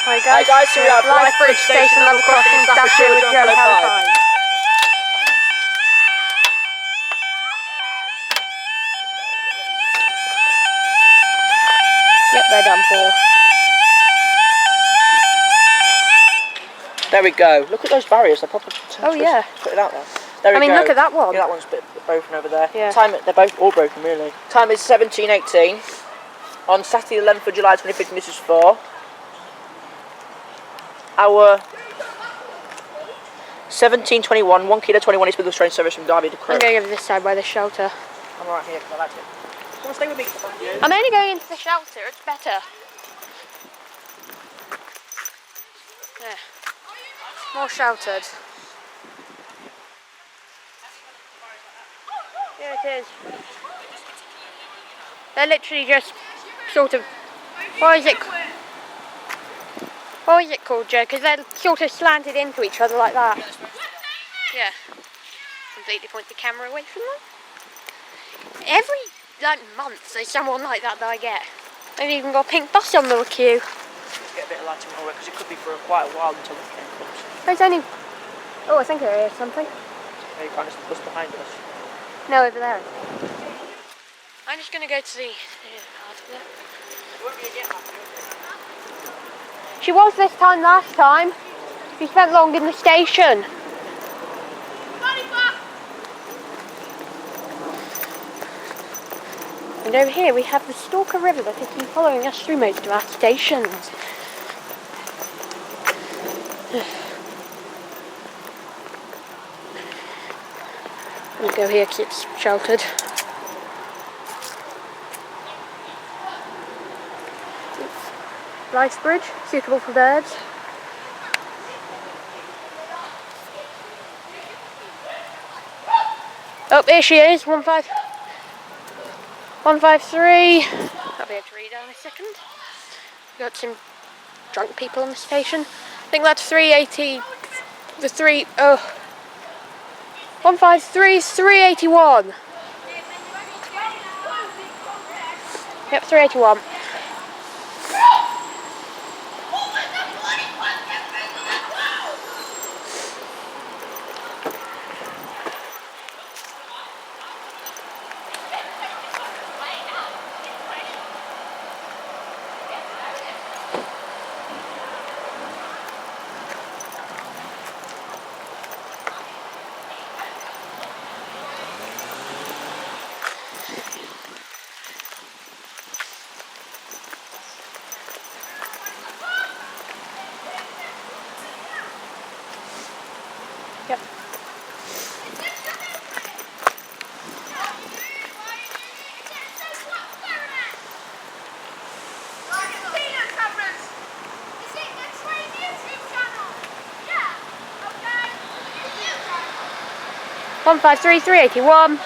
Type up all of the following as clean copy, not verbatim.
Hi guys, so we are Blythe Bridge Station, level crossing, Staffordshire with Joe 5. Yep, they're done for. There we go. Look at those barriers. They're proper. Oh yeah. Put it out there. There we go. I mean, look at that one. Yeah, that one's a bit broken over there. Yeah. Time. They're both all broken, really. Time is 17:18 on Saturday, 11th of July, 2015. This is for our 17:21. 1 kilo 21 is with the train service from Derby to Crewe. I'm going over this side by the shelter. I'm right here because I like it. Come on, stay with me. I'm only going into the shelter. It's better. Yeah. More sheltered. Yeah, it is. They're literally just sort of. What is it called, Joe? Because they're sort of slanted into each other like that. Yeah. Completely point the camera away from them. Every month there's someone like that I get. They've even got a pink bus on the queue. Let's get a bit of lighting on because it could be for quite a while until the train comes. There's only. Oh, I think there is something. Yeah, you can't just bus behind us. No, over there. I'm just going to go to the. She was this time last time. She spent long in the station. And over here we have the Stalker River that has been following us through most of our stations. We'll go here because it's sheltered. Blythe Bridge, suitable for birds. Oh, here she is, 153. I'll be able to read her in a second. Got some drunk people on the station. I think that's 380. The 153 is 381. Yep, 381. Yep. Yeah. 153, 381.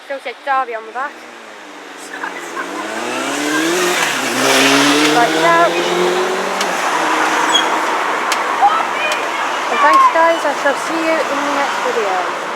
Still says Derby on the back. Lights out. And thanks guys, I shall see you in the next video.